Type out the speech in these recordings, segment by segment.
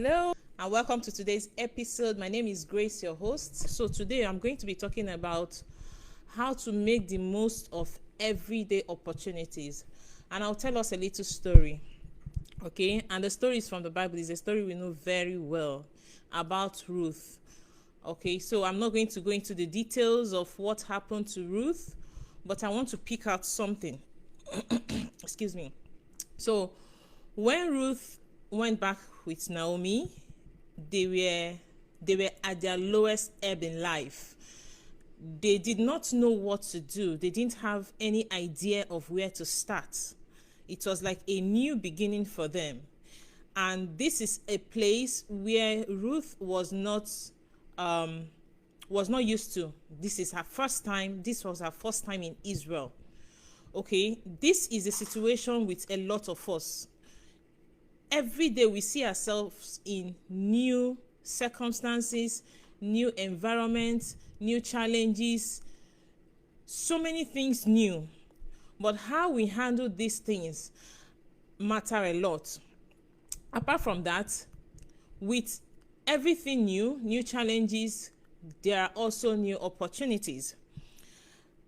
Hello and welcome to today's episode. My name is Grace, your host. So today I'm going to be talking about how to make the most of everyday opportunities, and I'll tell us a little story. Okay, and the story is from the Bible. It's a story we know very well about Ruth. Okay, so I'm not going to go into the details of what happened to Ruth, but I want to pick out something. Excuse me. So when Ruth went back with Naomi, they were at their lowest ebb in life. They did not know what to do. They didn't have any idea of where to start. It was like a new beginning for them. And this is a place where Ruth was not used to. This is her first time. This was her first time in Israel. Okay, this is a situation with a lot of us. Every day we see ourselves in new circumstances, new environments, new challenges, so many things new. But how we handle these things matter a lot. Apart from that, with everything new challenges, there are also new opportunities.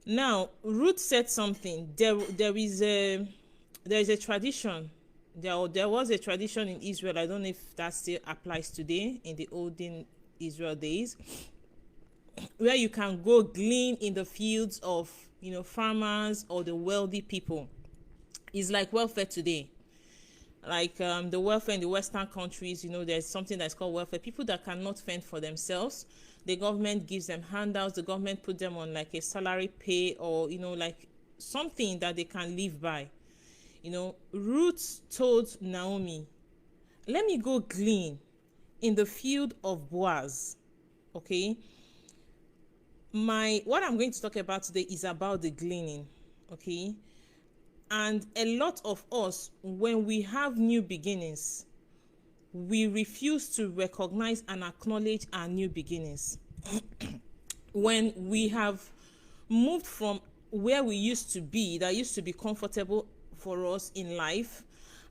Now, Ruth said something. There is a tradition. There was a tradition in Israel. I don't know if that still applies today in the olden Israel days, where you can go glean in the fields of farmers or the wealthy people. It's like welfare today. Like the welfare in the Western countries, there's something that's called welfare. People that cannot fend for themselves, the government gives them handouts. The government put them on like a salary pay or like something that they can live by. Ruth told Naomi, let me go glean in the field of Boaz. Okay, what I'm going to talk about today is about the gleaning. Okay, and a lot of us, when we have new beginnings, we refuse to recognize and acknowledge our new beginnings. When we have moved from where we used to be, that used to be comfortable for us in life,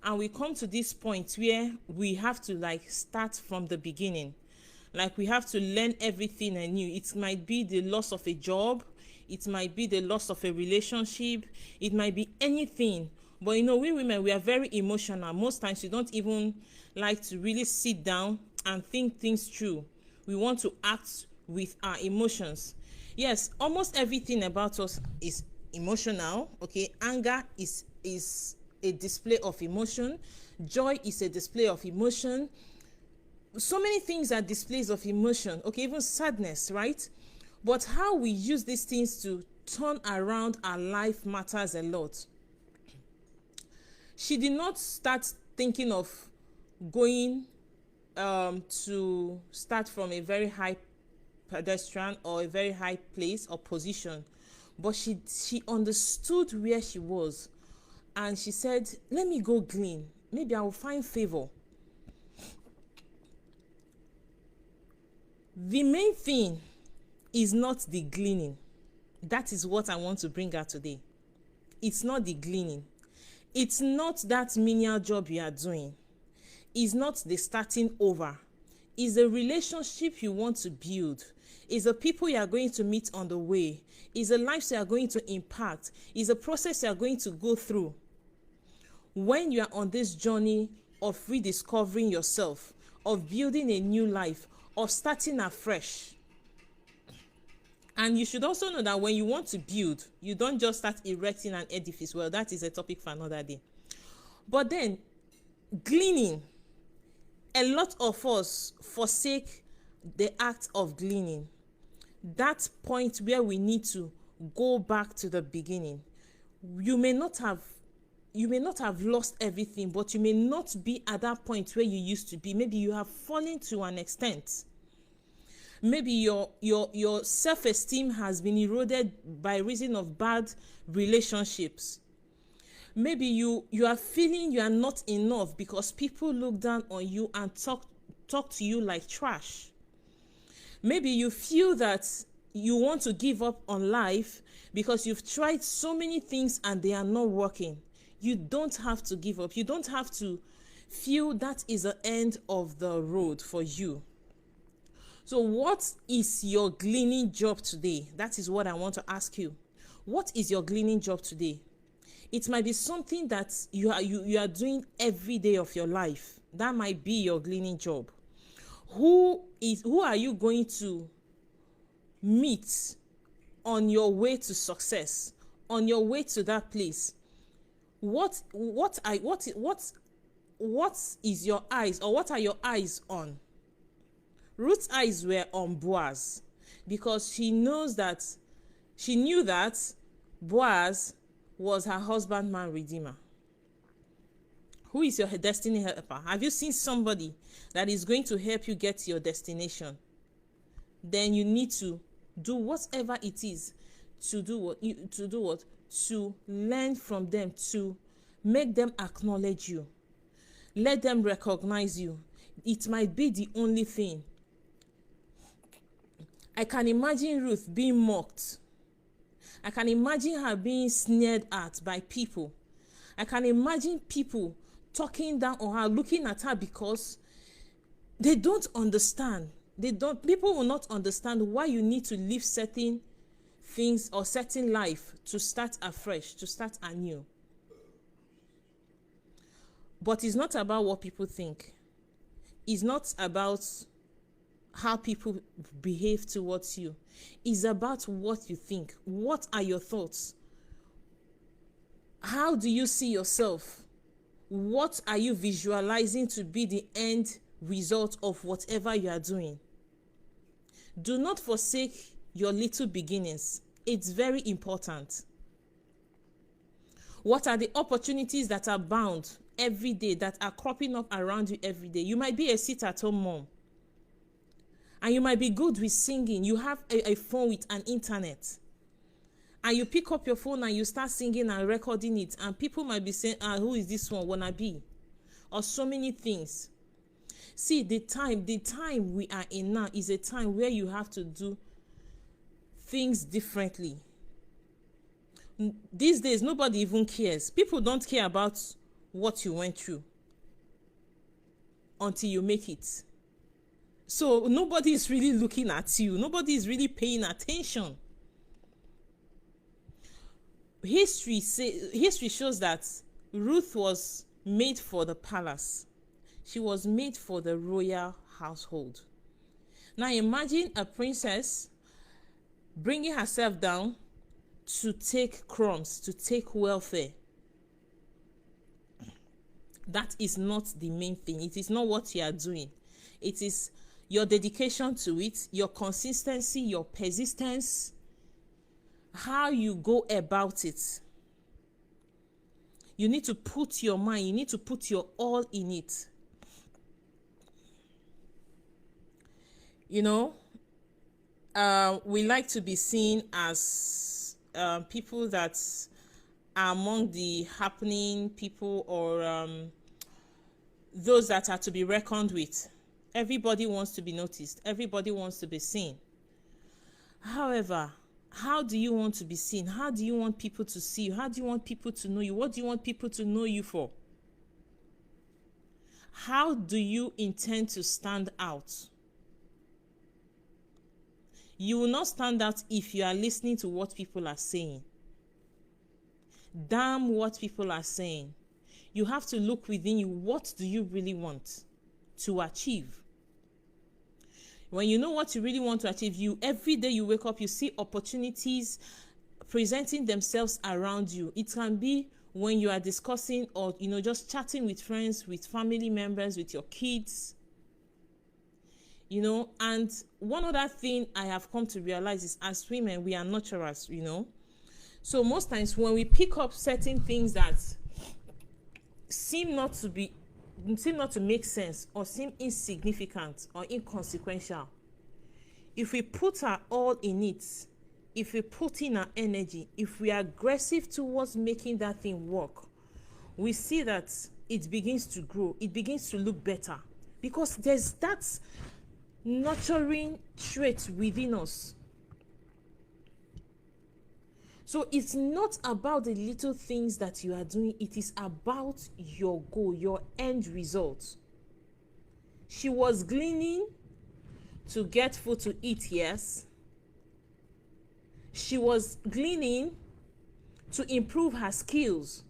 and we come to this point where we have to start from the beginning. Like we have to learn everything anew. It might be the loss of a job, it might be the loss of a relationship, it might be anything. But we women, we are very emotional. Most times we don't even like to really sit down and think things through. We want to act with our emotions. Yes, almost everything about us is emotional. Okay, anger is a display of emotion. Joy is a display of emotion. So many things are displays of emotion. Okay, even sadness, right? But how we use these things to turn around our life matters a lot. She did not start thinking of going to start from a very high pedestrian or a very high place or position, but she understood where she was, and she said, let me go glean. Maybe I will find favor. The main thing is not the gleaning. That is what I want to bring out today. It's not the gleaning. It's not that menial job you are doing. It's not the starting over. It's the relationship you want to build. It's the people you are going to meet on the way. It's the lives you are going to impact. It's the process you are going to go through. When you are on this journey of rediscovering yourself, of building a new life, of starting afresh. And you should also know that when you want to build, you don't just start erecting an edifice. Well, that is a topic for another day. But then, gleaning, a lot of us forsake the act of gleaning. That point where we need to go back to the beginning. You may not have lost everything, but you may not be at that point where you used to be. Maybe you have fallen to an extent. Maybe your self-esteem has been eroded by reason of bad relationships. Maybe you are feeling you are not enough because people look down on you and talk to you like trash. Maybe you feel that you want to give up on life because you've tried so many things and they are not working. You don't have to give up. You don't have to feel that is the end of the road for you. So what is your gleaning job today? That is what I want to ask you. What is your gleaning job today? It might be something that you are doing every day of your life. That might be your gleaning job. Who are you going to meet on your way to success, on your way to that place? What is your eyes, or what are your eyes on? Ruth's eyes were on Boaz, because she knew that Boaz was her husbandman redeemer. Who is your destiny helper? Have you seen somebody that is going to help you get to your destination? Then you need to do whatever it is to learn from them, to make them acknowledge you. Let them recognize you. It might be the only thing. I can imagine Ruth being mocked. I can imagine her being sneered at by people. I can imagine people talking down on her, looking at her, because they don't understand. People will not understand why you need to leave certain things or certain life to start afresh, to start anew. But it's not about what people think. It's not about how people behave towards you. It's about what you think. What are your thoughts? How do you see yourself? What are you visualizing to be the end result of whatever you are doing? Do not forsake your little beginnings. It's very important. What are the opportunities that are bound every day, that are cropping up around you every day? You might be a sit-at-home mom, and you might be good with singing. You have a phone with an internet, and you pick up your phone and you start singing and recording it, and people might be saying, who is this one, wanna be? Or so many things. See, the time we are in now is a time where you have to do things differently. These days, nobody even cares. People don't care about what you went through until you make it. So nobody is really looking at you. Nobody is really paying attention. History shows that Ruth was made for the palace. She was made for the royal household. Now imagine a princess bringing herself down to take crumbs, to take welfare. That is not the main thing. It is not what you are doing. It is your dedication to it, your consistency, your persistence, how you go about it. You need to put your mind, you need to put your all in it. You know, we like to be seen as people that are among the happening people, or those that are to be reckoned with. Everybody wants to be noticed. Everybody wants to be seen. However, how do you want to be seen? How do you want people to see you? How do you want people to know you? What do you want people to know you for? How do you intend to stand out? You will not stand out if you are listening to what people are saying. Damn what people are saying. You have to look within you. What do you really want to achieve? When you know what you really want to achieve, every day you wake up, you see opportunities presenting themselves around you. It can be when you are discussing, or just chatting with friends, with family members, with your kids. And one other thing I have come to realize is, as women, we are nurturers, So most times when we pick up certain things that seem not to make sense, or seem insignificant or inconsequential, if we put our all in it, if we put in our energy, if we are aggressive towards making that thing work, we see that it begins to grow, it begins to look better, because there's that nurturing trait within us. So it's not about the little things that you are doing, it is about your goal, your end result. She was gleaning to get food to eat, yes. She was gleaning to improve her skills.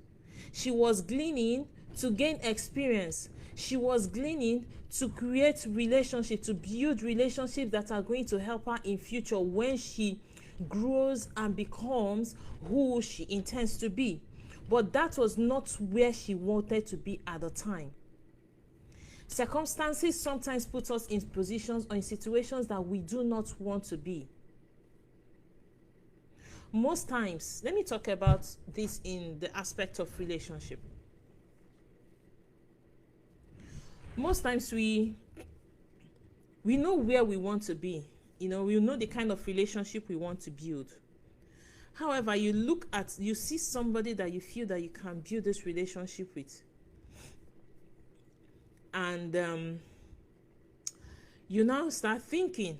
She was gleaning to gain experience. She was gleaning to create relationships, to build relationships that are going to help her in future when she grows and becomes who she intends to be. But that was not where she wanted to be at the time. Circumstances sometimes put us in positions or in situations that we do not want to be. Most times, let me talk about this in the aspect of relationship. Most times we know where we want to be. We know the kind of relationship we want to build. However, you see somebody that you feel that you can build this relationship with. And you now start thinking,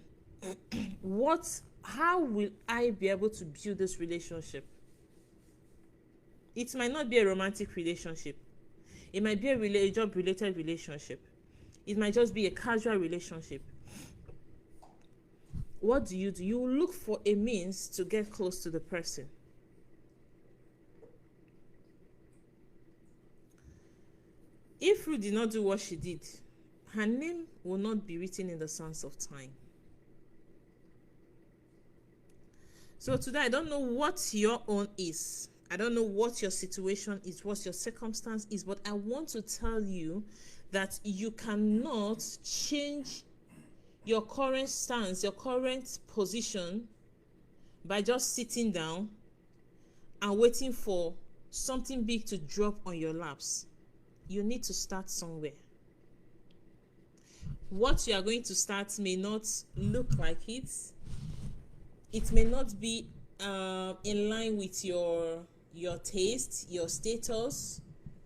how will I be able to build this relationship? It might not be a romantic relationship. It might be a job-related relationship. It might just be a casual relationship. What do? You look for a means to get close to the person. If Ruth did not do what she did, her name will not be written in the sands of time. So today, I don't know what your own is. I don't know what your situation is, what your circumstance is, but I want to tell you that you cannot change your current stance, your current position by just sitting down and waiting for something big to drop on your laps. You need to start somewhere. What you are going to start may not look like it. It may not be in line with your taste, your status,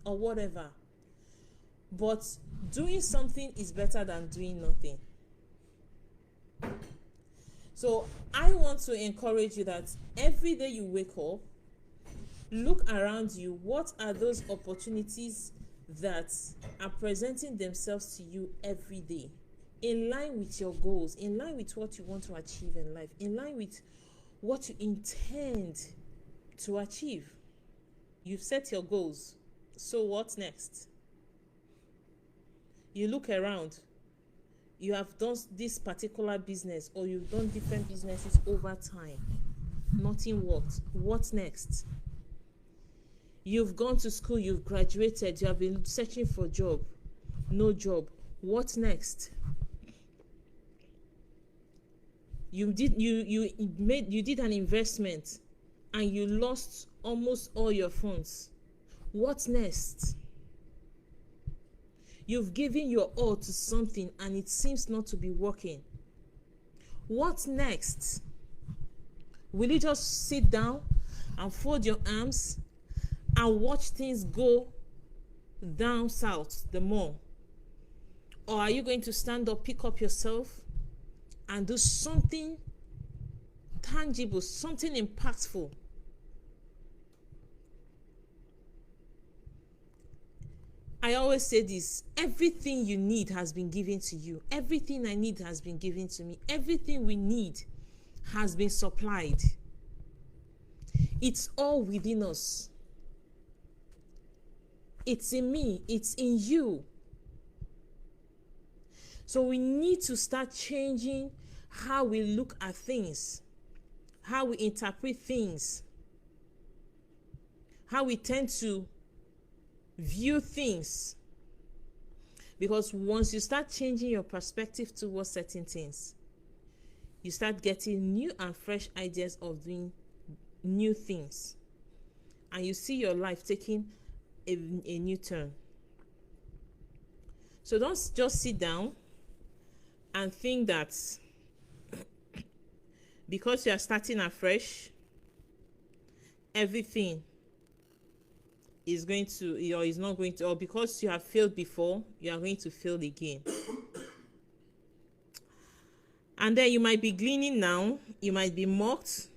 or whatever. But doing something is better than doing nothing. So I want to encourage you that every day you wake up, look around you. What are those opportunities that are presenting themselves to you every day, in line with your goals, in line with what you want to achieve in life, in line with what you intend to achieve? You've set your goals. So what's next? You look around. You have done this particular business, or you've done different businesses over time. Nothing worked. What's next? You've gone to school, you've graduated, you have been searching for a job. No job. What's next? You did an investment and you lost almost all your funds. What's next? You've given your all to something and it seems not to be working. What's next? Will you just sit down and fold your arms and watch things go down south the more? Or are you going to stand up, pick up yourself, and do something tangible, something impactful? I always say this: everything you need has been given to you. Everything I need has been given to me. Everything we need has been supplied. It's all within us. It's in me. It's in you. So we need to start changing how we look at things, how we interpret things, how we tend to view things. Because once you start changing your perspective towards certain things, you start getting new and fresh ideas of doing new things. And you see your life taking a new turn. So don't just sit down and think that because you are starting afresh, everything is going to, or is not going to, or because you have failed before, you are going to fail again. And then you might be gleaning now, you might be mocked,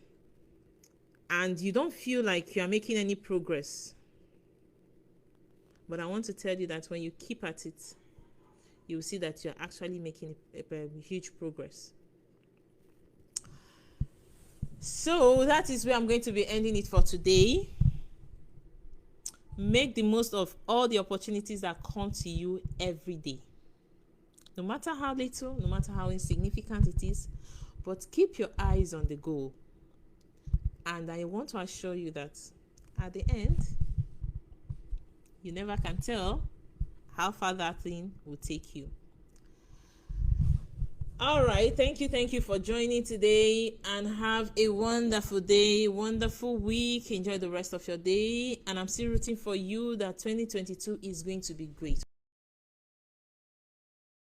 and you don't feel like you are making any progress. But I want to tell you that when you keep at it, you'll see that you're actually making a huge progress. So that is where I'm going to be ending it for today. Make the most of all the opportunities that come to you every day. No matter how little, no matter how insignificant it is, but keep your eyes on the goal. And I want to assure you that at the end, you never can tell how far that thing will take you. All right, thank you for joining today, and have a wonderful day, wonderful week. Enjoy the rest of your day, and I'm still rooting for you that 2022 is going to be great.